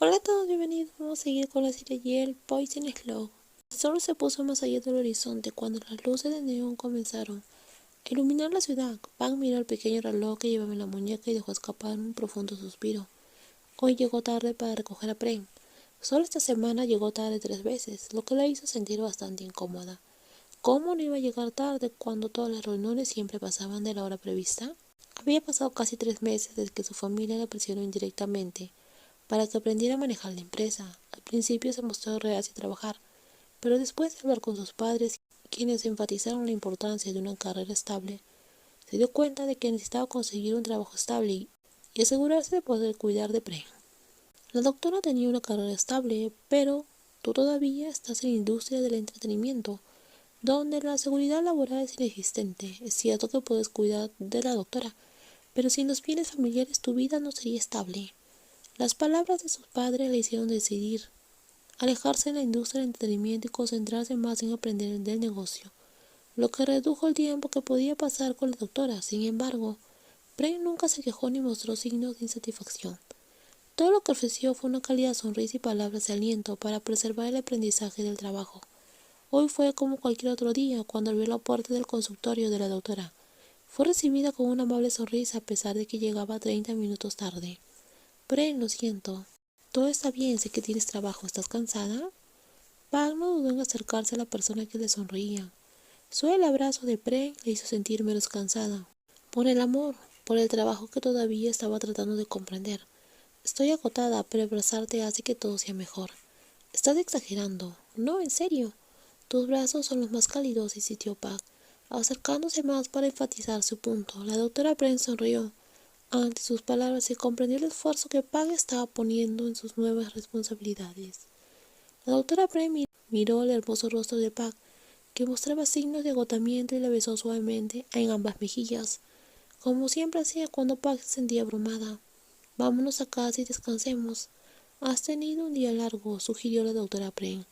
Hola a todos, bienvenidos. Vamos a seguir con la serie Yale Poison Slow. El sol se puso más allá del horizonte cuando las luces de neón comenzaron a iluminar la ciudad. Pan miró el pequeño reloj que llevaba en la muñeca y dejó escapar un profundo suspiro. Hoy llegó tarde para recoger a Prem. Solo esta semana llegó tarde 3 veces, lo que la hizo sentir bastante incómoda. ¿Cómo no iba a llegar tarde cuando todas las reuniones siempre pasaban de la hora prevista? Había pasado casi 3 meses desde que su familia la presionó indirectamente para que aprendiera a manejar la empresa. Al principio se mostró reacia a trabajar, pero después de hablar con sus padres, quienes enfatizaron la importancia de una carrera estable, se dio cuenta de que necesitaba conseguir un trabajo estable y asegurarse de poder cuidar de Prem. La doctora tenía una carrera estable, pero tú todavía estás en la industria del entretenimiento, donde la seguridad laboral es inexistente. Es cierto que puedes cuidar de la doctora, pero sin los bienes familiares tu vida no sería estable. Las palabras de sus padres le hicieron decidir alejarse de la industria del entretenimiento y concentrarse más en aprender del negocio, lo que redujo el tiempo que podía pasar con la doctora. Sin embargo, Prem nunca se quejó ni mostró signos de insatisfacción. Todo lo que ofreció fue una cálida sonrisa y palabras de aliento para preservar el aprendizaje del trabajo. Hoy fue como cualquier otro día cuando abrió la puerta del consultorio de la doctora. Fue recibida con una amable sonrisa a pesar de que llegaba 30 minutos tarde. Prem, lo siento. Todo está bien, sé que tienes trabajo. ¿Estás cansada? Pag no dudó en acercarse a la persona que le sonreía. Solo el abrazo de Prem le hizo sentir menos cansada. Por el amor, por el trabajo que todavía estaba tratando de comprender. Estoy agotada, pero abrazarte hace que todo sea mejor. Estás exagerando. No, en serio. Tus brazos son los más cálidos, insistió Pag, acercándose más para enfatizar su punto. La doctora Prem sonrió. Ante sus palabras se comprendió el esfuerzo que Pag estaba poniendo en sus nuevas responsabilidades. La doctora Prem miró el hermoso rostro de Pag, que mostraba signos de agotamiento, y le besó suavemente en ambas mejillas, como siempre hacía cuando Pag se sentía abrumada. Vámonos a casa y descansemos. Has tenido un día largo, sugirió la doctora Prem.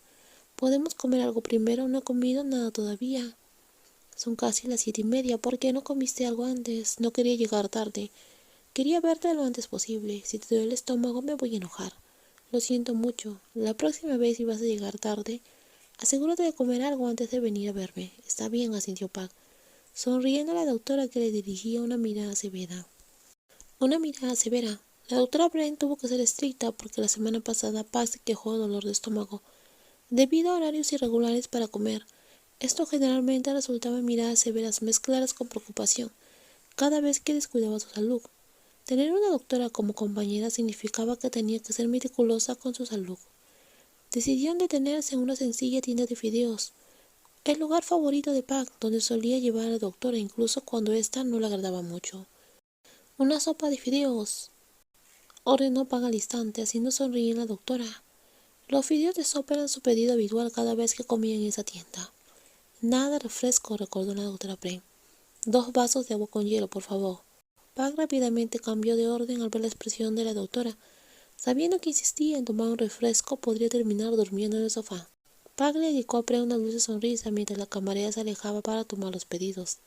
¿Podemos comer algo primero? No he comido nada todavía. Son casi las 7:30. ¿Por qué no comiste algo antes? No quería llegar tarde. Quería verte lo antes posible. Si te duele el estómago me voy a enojar. Lo siento mucho. La próxima vez si vas a llegar tarde, asegúrate de comer algo antes de venir a verme. Está bien, asintió Pag, sonriendo a la doctora, que le dirigía una mirada severa. Una mirada severa. La doctora Brent tuvo que ser estricta porque la semana pasada Pag se quejó de dolor de estómago debido a horarios irregulares para comer. Esto generalmente resultaba en miradas severas mezcladas con preocupación cada vez que descuidaba su salud. Tener una doctora como compañera significaba que tenía que ser meticulosa con su salud. Decidieron detenerse en una sencilla tienda de fideos, el lugar favorito de Pag, donde solía llevar a la doctora incluso cuando ésta no le agradaba mucho. Una sopa de fideos, ordenó Pag al instante, haciendo sonreír a la doctora. Los fideos de sopa eran su pedido habitual cada vez que comía en esa tienda. Nada de refresco, recordó la doctora Prem. 2 vasos de agua con hielo, por favor. Pag rápidamente cambió de orden al ver la expresión de la doctora, sabiendo que insistía en tomar un refresco podría terminar durmiendo en el sofá. Pag le dedicó a Prem una dulce sonrisa mientras la camarera se alejaba para tomar los pedidos.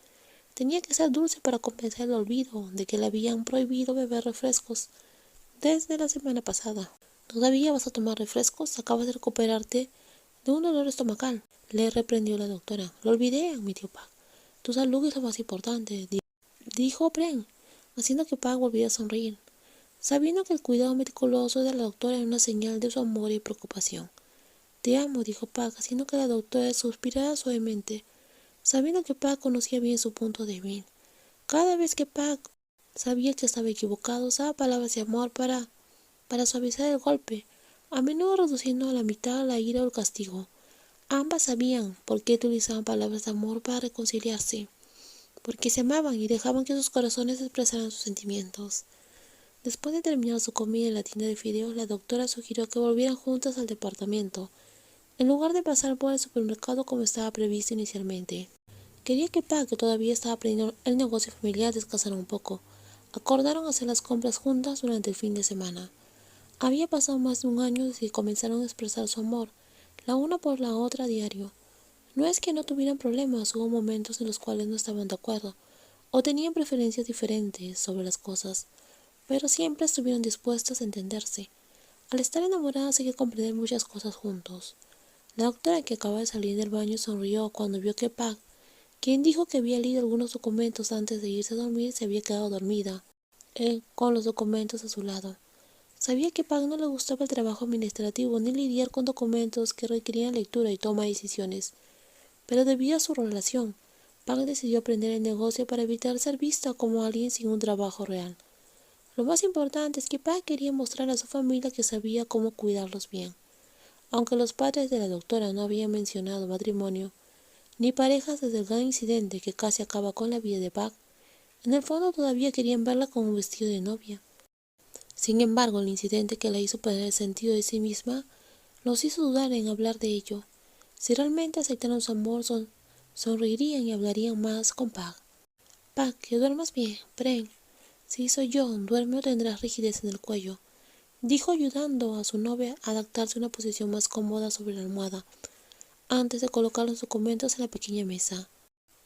Tenía que ser dulce para compensar el olvido de que le habían prohibido beber refrescos desde la semana pasada. ¿Todavía vas a tomar refrescos? Acabas de recuperarte de un dolor estomacal, le reprendió la doctora. Lo olvidé, admitió Pag. Tu salud es lo más importante, dijo Prem, haciendo que Pag volviera a sonreír, sabiendo que el cuidado meticuloso de la doctora era una señal de su amor y preocupación. Te amo, dijo Pag, haciendo que la doctora suspirara suavemente, sabiendo que Pag conocía bien su punto débil. Cada vez que Pag sabía que estaba equivocado, usaba palabras de amor para suavizar el golpe, a menudo reduciendo a la mitad la ira o el castigo. Ambas sabían por qué utilizaban palabras de amor para reconciliarse, porque se amaban y dejaban que sus corazones expresaran sus sentimientos. Después de terminar su comida en la tienda de fideos, la doctora sugirió que volvieran juntas al departamento, en lugar de pasar por el supermercado como estaba previsto inicialmente. Quería que Pag, que todavía estaba aprendiendo el negocio familiar, descansara un poco. Acordaron hacer las compras juntas durante el fin de semana. Había pasado más de un año desde que comenzaron a expresar su amor, la una por la otra a diario. No es que no tuvieran problemas, hubo momentos en los cuales no estaban de acuerdo, o tenían preferencias diferentes sobre las cosas, pero siempre estuvieron dispuestas a entenderse. Al estar enamorados hay que comprender muchas cosas juntos. La doctora, que acaba de salir del baño, sonrió cuando vio que Pag, quien dijo que había leído algunos documentos antes de irse a dormir, se había quedado dormida, con los documentos a su lado. Sabía que Pag no le gustaba el trabajo administrativo ni lidiar con documentos que requerían lectura y toma de decisiones, pero debido a su relación, Pag decidió aprender el negocio para evitar ser vista como alguien sin un trabajo real. Lo más importante es que Pag quería mostrar a su familia que sabía cómo cuidarlos bien. Aunque los padres de la doctora no habían mencionado matrimonio ni parejas desde el gran incidente que casi acaba con la vida de Pag, en el fondo todavía querían verla con un vestido de novia. Sin embargo, el incidente que la hizo perder el sentido de sí misma los hizo dudar en hablar de ello. Si realmente aceptaron su amor, sonreirían y hablarían más con Pag. Pag, que duermas bien, Pren. Si soy yo, duerme o tendrás rigidez en el cuello, dijo, ayudando a su novia a adaptarse a una posición más cómoda sobre la almohada, antes de colocar los documentos en la pequeña mesa.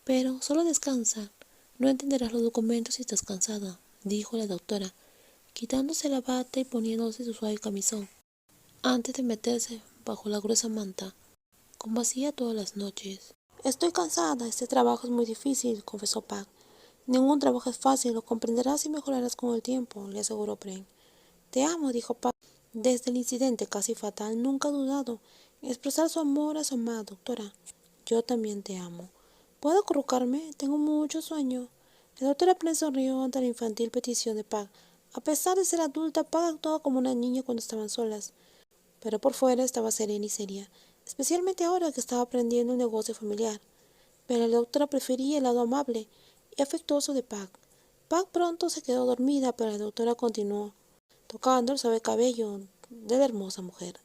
Pero solo descansa. No entenderás los documentos si estás cansada, dijo la doctora, quitándose la bata y poniéndose su suave camisón, antes de meterse bajo la gruesa manta, como hacía todas las noches. Estoy cansada, este trabajo es muy difícil, confesó Pag. Ningún trabajo es fácil, lo comprenderás y mejorarás con el tiempo, le aseguró Pren. Te amo, dijo Pag. Desde el incidente casi fatal, nunca ha dudado en expresar su amor a su amada doctora. Yo también te amo. ¿Puedo acurrucarme? Tengo mucho sueño. La doctora Pren sonrió ante la infantil petición de Pag. A pesar de ser adulta, Pag actuaba como una niña cuando estaban solas, pero por fuera estaba serena y seria, especialmente ahora que estaba aprendiendo un negocio familiar. Pero la doctora prefería el lado amable y afectuoso de Pag. Pag pronto se quedó dormida, pero la doctora continuó tocando el suave cabello de la hermosa mujer.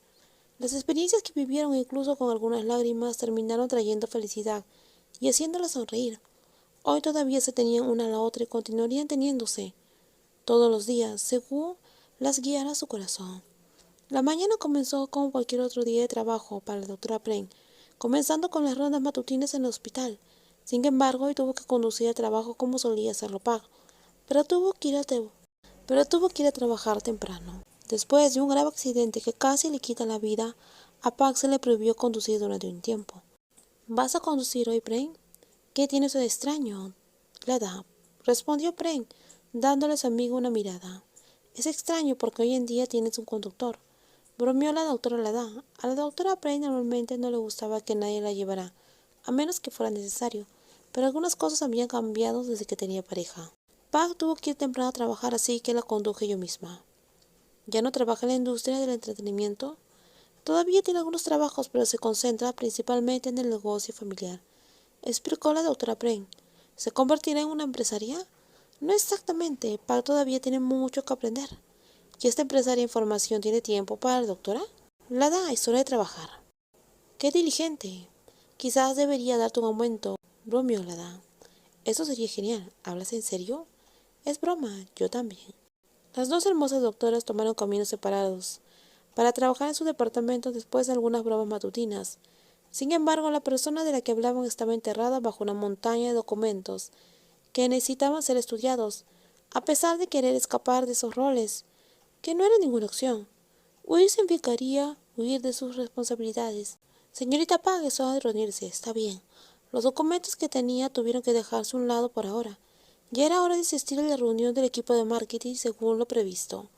Las experiencias que vivieron, incluso con algunas lágrimas, terminaron trayendo felicidad y haciéndola sonreír. Hoy todavía se tenían una a la otra y continuarían teniéndose todos los días, según las guiara su corazón. La mañana comenzó como cualquier otro día de trabajo para la doctora Pren, comenzando con las rondas matutinas en el hospital. Sin embargo, hoy tuvo que conducir el trabajo como solía hacerlo Pag, pero tuvo que ir a trabajar temprano. Después de un grave accidente que casi le quita la vida, a Pag se le prohibió conducir durante un tiempo. ¿Vas a conducir hoy, Pren? ¿Qué tienes de extraño? Lada, respondió Pren, dándole a su amigo una mirada. Es extraño porque hoy en día tienes un conductor. Bromeó la doctora Lada. A la doctora Pren normalmente no le gustaba que nadie la llevara, a menos que fuera necesario, pero algunas cosas habían cambiado desde que tenía pareja. Pag tuvo que ir temprano a trabajar, así que la conduje yo misma. Ya no trabaja en la industria del entretenimiento. Todavía tiene algunos trabajos, pero se concentra principalmente en el negocio familiar, explicó la doctora Pren. ¿Se convertirá en una empresaria? No exactamente. Pag todavía tiene mucho que aprender. ¿Y esta empresaria en formación tiene tiempo para la doctora? La da, es hora de trabajar. ¡Qué diligente! Quizás debería darte un aumento, bromeó la da. Eso sería genial. ¿Hablas en serio? Es broma, yo también. Las dos hermosas doctoras tomaron caminos separados para trabajar en su departamento después de algunas bromas matutinas. Sin embargo, la persona de la que hablaban estaba enterrada bajo una montaña de documentos que necesitaban ser estudiados, a pesar de querer escapar de esos roles, que no era ninguna opción. Huir significaría huir de sus responsabilidades. Señorita Pag, es hora de reunirse, está bien. Los documentos que tenía tuvieron que dejarse a un lado por ahora. Ya era hora de asistir a la reunión del equipo de marketing según lo previsto.